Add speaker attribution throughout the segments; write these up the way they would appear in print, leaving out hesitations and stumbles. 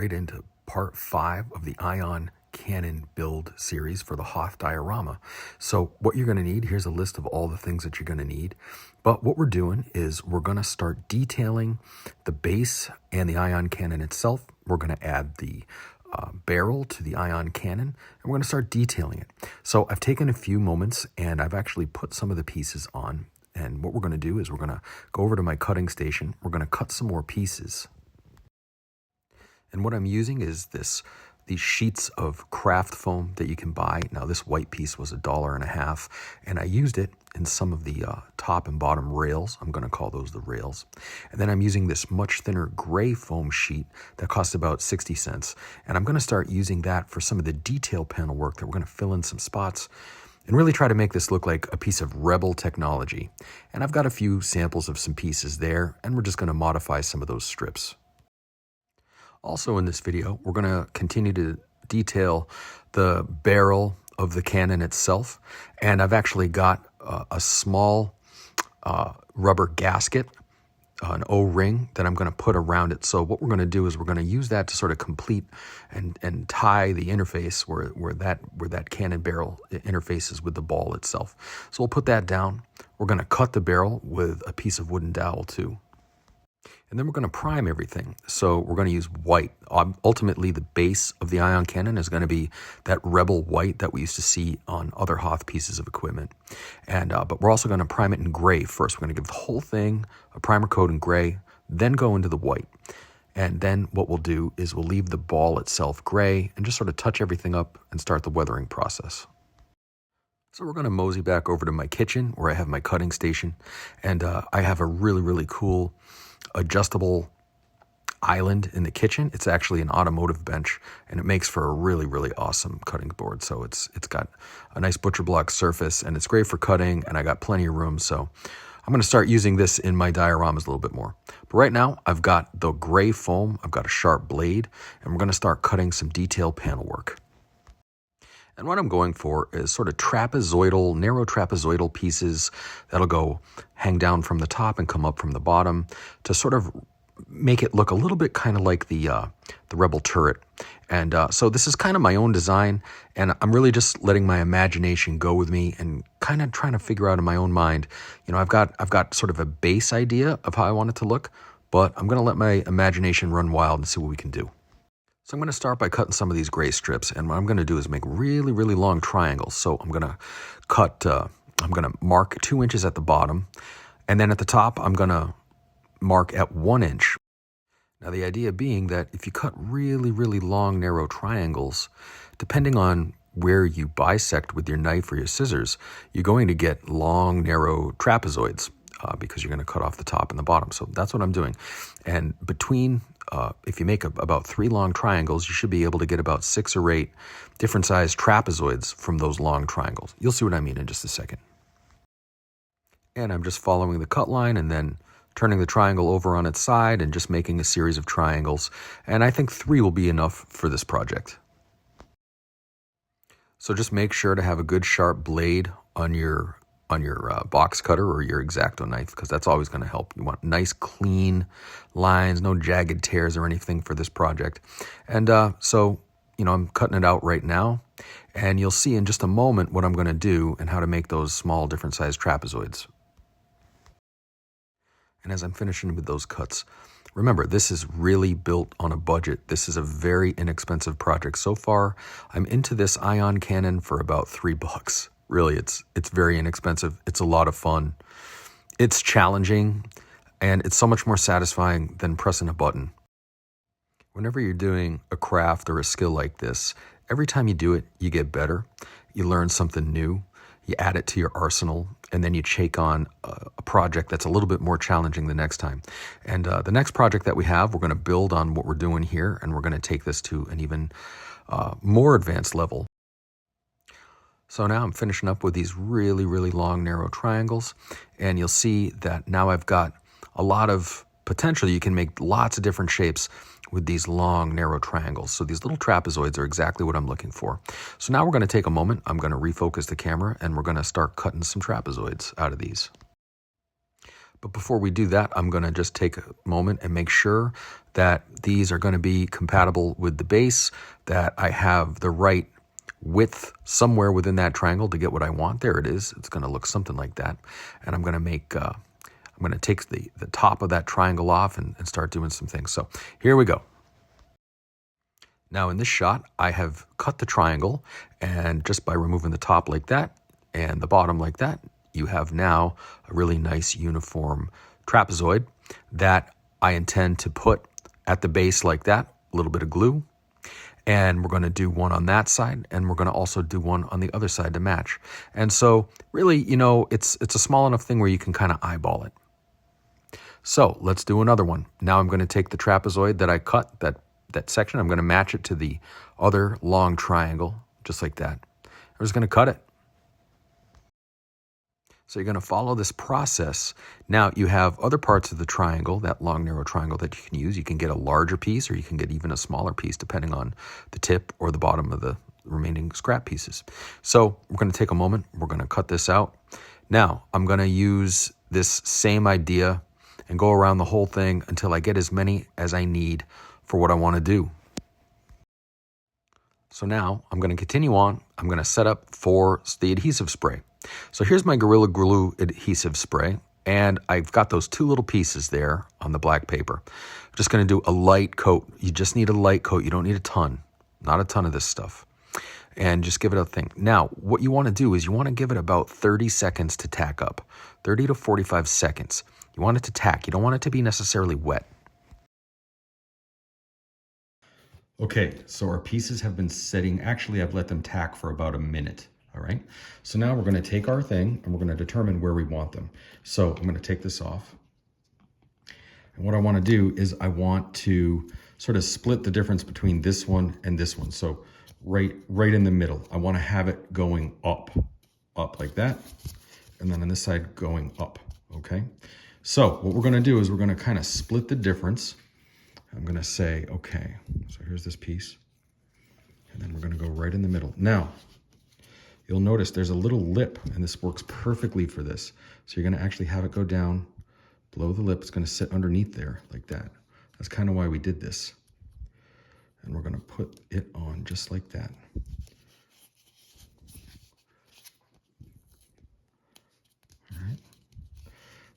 Speaker 1: right into part 5 of the ion cannon build series for the HOTH diorama. So what you're going to need, here's a list of all the things that you're going to need. But what we're doing is we're going to start detailing the base and the ion cannon itself. We're going to add the barrel to the ion cannon, and we're going to start detailing it. So I've taken a few moments and I've actually put some of the pieces on. And what we're going to do is we're going to go over to my cutting station. We're going to cut some more pieces. And what I'm using is these sheets of craft foam that you can buy. Now this white piece was $1.50, and I used it in some of the top and bottom rails. I'm going to call those the rails. And then I'm using this much thinner gray foam sheet that costs about 60 cents. And I'm going to start using that for some of the detail panel work that we're going to fill in some spots and really try to make this look like a piece of Rebel technology. And I've got a few samples of some pieces there, and we're just going to modify some of those strips. Also in this video, we're going to continue to detail the barrel of the cannon itself. And I've actually got a small rubber gasket, an O-ring that I'm going to put around it. So what we're going to do is we're going to use that to sort of complete and tie the interface where that cannon barrel interfaces with the ball itself. So we'll put that down. We're going to cut the barrel with a piece of wooden dowel too. And then we're going to prime everything. So we're going to use white. Ultimately, the base of the ion cannon is going to be that Rebel white that we used to see on other HOTH pieces of equipment. And but we're also going to prime it in gray first. We're going to give the whole thing a primer coat in gray, then go into the white. And then what we'll do is we'll leave the ball itself gray and just sort of touch everything up and start the weathering process. So we're going to mosey back over to my kitchen where I have my cutting station. And I have a really, really cool adjustable island in the kitchen. It's actually an automotive bench, and it makes for a really, really awesome cutting board. So it's got a nice butcher block surface, and it's great for cutting, and I got plenty of room. So I'm going to start using this in my dioramas a little bit more. But right now, I've got the gray foam, I've got a sharp blade, and we're going to start cutting some detail panel work. And what I'm going for is sort of trapezoidal, narrow trapezoidal pieces that'll go hang down from the top and come up from the bottom to sort of make it look a little bit kind of like the Rebel turret. And so this is kind of my own design, and I'm really just letting my imagination go with me and kind of trying to figure out in my own mind. You know, I've got sort of a base idea of how I want it to look, but I'm going to let my imagination run wild and see what we can do. So I'm going to start by cutting some of these gray strips, and what I'm going to do is make really, really long triangles. So I'm going to I'm going to mark 2 inches at the bottom, and then at the top, I'm going to mark at 1 inch. Now the idea being that if you cut really, really long, narrow triangles, depending on where you bisect with your knife or your scissors, you're going to get long, narrow trapezoids because you're going to cut off the top and the bottom. So that's what I'm doing. And between if you make about 3 long triangles, you should be able to get about 6 or 8 different sized trapezoids from those long triangles. You'll see what I mean in just a second. And I'm just following the cut line and then turning the triangle over on its side and just making a series of triangles. And I think 3 will be enough for this project. So just make sure to have a good sharp blade on your box cutter or your X-Acto knife, because that's always going to help. You want nice clean lines, no jagged tears or anything for this project. And so, you know, I'm cutting it out right now, and you'll see in just a moment what I'm going to do and how to make those small different sized trapezoids. And as I'm finishing with those cuts, remember, this is really built on a budget. This is a very inexpensive project. So far, I'm into this ion cannon for about $3. Really, it's very inexpensive. It's a lot of fun. It's challenging, and it's so much more satisfying than pressing a button. Whenever you're doing a craft or a skill like this, every time you do it, you get better. You learn something new. You add it to your arsenal, and then you take on a project that's a little bit more challenging the next time. And the next project that we have, we're going to build on what we're doing here, and we're going to take this to an even more advanced level. So now I'm finishing up with these really, really long, narrow triangles, and you'll see that now I've got a lot of potential. You can make lots of different shapes with these long, narrow triangles. So these little trapezoids are exactly what I'm looking for. So now we're going to take a moment. I'm going to refocus the camera, and we're going to start cutting some trapezoids out of these. But before we do that, I'm going to just take a moment and make sure that these are going to be compatible with the base, that I have the right width somewhere within that triangle to get what I want. There it is. It's going to look something like that. And I'm going to I'm going to take the top of that triangle off and start doing some things. So here we go. Now in this shot, I have cut the triangle, and just by removing the top like that and the bottom like that, you have now a really nice uniform trapezoid that I intend to put at the base like that, a little bit of glue. And we're going to do one on that side, and we're going to also do one on the other side to match. And so really, it's a small enough thing where you can kind of eyeball it. So let's do another one. Now I'm going to take the trapezoid that I cut, that section, I'm going to match it to the other long triangle, just like that. I'm just going to cut it. So you're going to follow this process. Now you have other parts of the triangle, that long narrow triangle that you can use. You can get a larger piece, or you can get even a smaller piece depending on the tip or the bottom of the remaining scrap pieces. So we're going to take a moment. We're going to cut this out. Now I'm going to use this same idea and go around the whole thing until I get as many as I need for what I want to do. So now I'm going to continue on. I'm going to set up for the adhesive spray. So here's my Gorilla Glue adhesive spray, and I've got those two little pieces there on the black paper. I'm just going to do a light coat. You just need a light coat. You don't need a ton, not a ton of this stuff. And just give it a thing. Now, what you want to do is you want to give it about 30 seconds to tack up, 30 to 45 seconds. You want it to tack. You don't want it to be necessarily wet. Okay, so our pieces have been sitting. Actually, I've let them tack for about a minute. All right, so now we're going to take our thing and we're going to determine where we want them. So I'm going to take this off. And what I want to do is I want to sort of split the difference between this one and this one. So right in the middle, I want to have it going up like that. And then on this side going up, okay? So what we're going to do is we're going to kind of split the difference. I'm going to say, okay, so here's this piece. And then we're going to go right in the middle. Now, you'll notice there's a little lip, and this works perfectly for this. So you're going to actually have it go down below the lip. It's going to sit underneath there like that. That's kind of why we did this. And we're going to put it on just like that. All right.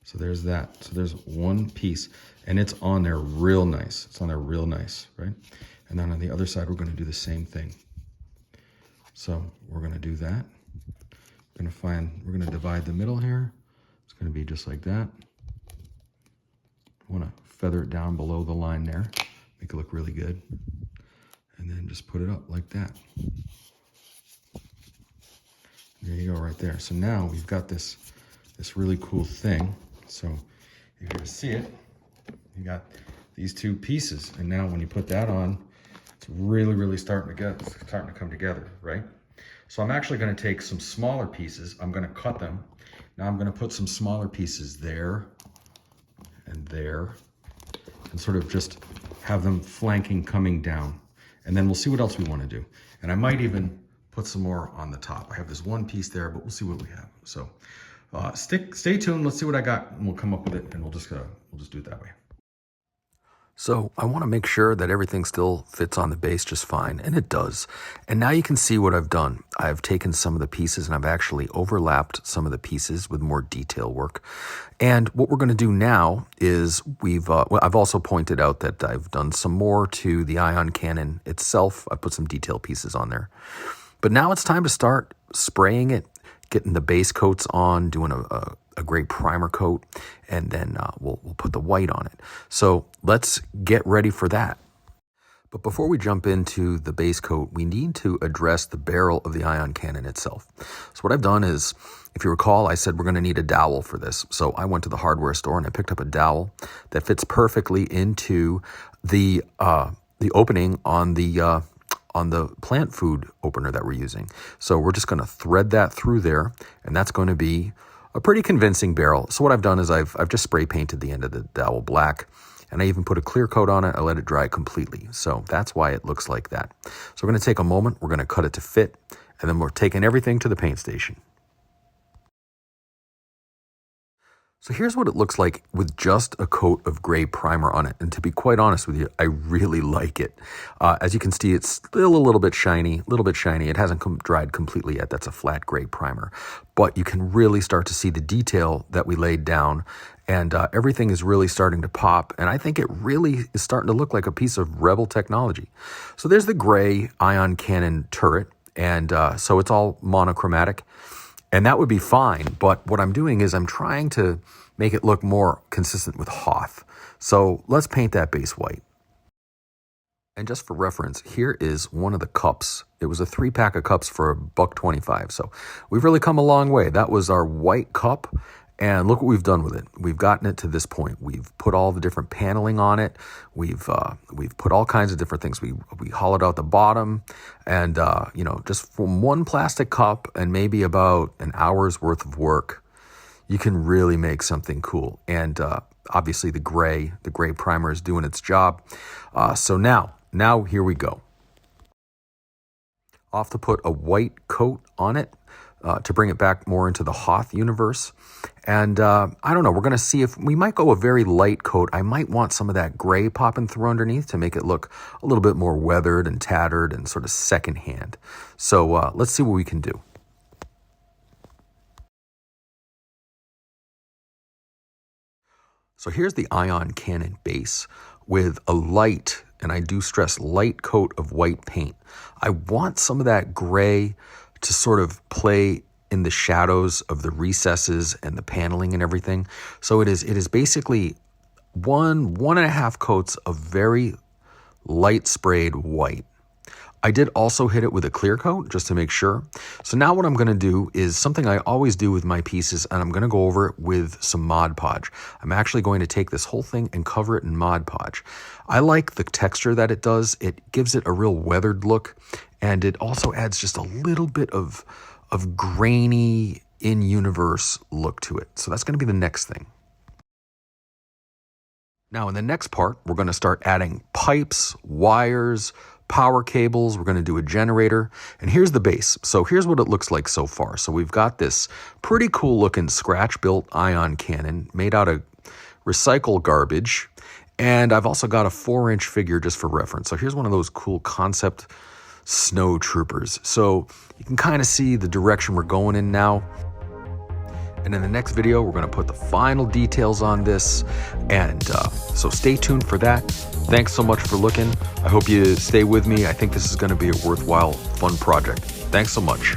Speaker 1: So there's that. So there's one piece, and it's on there real nice. It's on there real nice, right? And then on the other side, we're going to do the same thing. So we're going to do that. We're going to divide the middle here. It's going to be just like that. I want to feather it down below the line there, make it look really good. And then just put it up like that. There you go, right there. So now we've got this really cool thing. So if you're to see it, you got these two pieces. And now when you put that on, it's really starting to come together, right? So I'm actually going to take some smaller pieces. I'm going to cut them. Now I'm going to put some smaller pieces there and there, and sort of just have them flanking coming down. And then we'll see what else we want to do. And I might even put some more on the top. I have this one piece there, but we'll see what we have. So stay tuned. Let's see what I got, and we'll come up with it, and we'll just do it that way. So I want to make sure that everything still fits on the base just fine, and it does. And now you can see what I've done. I've taken some of the pieces and I've actually overlapped some of the pieces with more detail work. And what we're going to do now is I've also pointed out that I've done some more to the ion cannon itself. I put some detail pieces on there. But now it's time to start spraying it, getting the base coats on, doing a great primer coat, and then we'll put the white on it. So let's get ready for that. But before we jump into the base coat, we need to address the barrel of the ion cannon itself. So what I've done is, if you recall, I said we're going to need a dowel for this. So I went to the hardware store and I picked up a dowel that fits perfectly into the opening on the plant food opener that we're using. So we're just going to thread that through there, and that's going to be a pretty convincing barrel. So what I've done is I've just spray painted the end of the dowel black, and I even put a clear coat on it. I let it dry completely. So that's why it looks like that. So we're going to take a moment, we're going to cut it to fit, and then we're taking everything to the paint station. So here's what it looks like with just a coat of gray primer on it. And to be quite honest with you, I really like it. As you can see, it's still a little bit shiny. It hasn't dried completely yet. That's a flat gray primer. But you can really start to see the detail that we laid down. And everything is really starting to pop. And I think it really is starting to look like a piece of Rebel technology. So there's the gray ion cannon turret. And so it's all monochromatic. And that would be fine, but what I'm doing is I'm trying to make it look more consistent with HOTH. So let's paint that base white. And just for reference, here is one of the cups. It was a 3-pack of cups for $1.25. So we've really come a long way. That was our white cup. And look what we've done with it. We've gotten it to this point. We've put all the different paneling on it. We've put all kinds of different things. We hollowed out the bottom, and just from one plastic cup and maybe about an hour's worth of work, you can really make something cool. And obviously the gray primer is doing its job. So now here we go. I'll have to put a white coat on it to bring it back more into the HOTH universe. And I don't know, we're going to see if we might go a very light coat. I might want some of that gray popping through underneath to make it look a little bit more weathered and tattered and sort of secondhand. So let's see what we can do. So here's the ion cannon base with a light, and I do stress light, coat of white paint. I want some of that gray to sort of play in the shadows of the recesses and the paneling and everything. So it is basically one and a half coats of very light sprayed white. I did also hit it with a clear coat just to make sure. So now what I'm going to do is something I always do with my pieces, and I'm going to go over it with some Mod Podge. I'm actually going to take this whole thing and cover it in Mod Podge. I like the texture that it does. It gives it a real weathered look, and it also adds just a little bit of grainy in-universe look to it. So that's going to be the next thing. Now in the next part, we're going to start adding pipes, wires, power cables. We're going to do a generator, and here's the base. So here's what it looks like so far. So we've got this pretty cool looking scratch built ion cannon made out of recycled garbage. And I've also got a 4-inch figure just for reference. So here's one of those cool concept snow troopers. So you can kind of see the direction we're going in now. And in the next video, we're going to put the final details on this. And so stay tuned for that. Thanks so much for looking. I hope you stay with me. I think this is going to be a worthwhile, fun project. Thanks so much.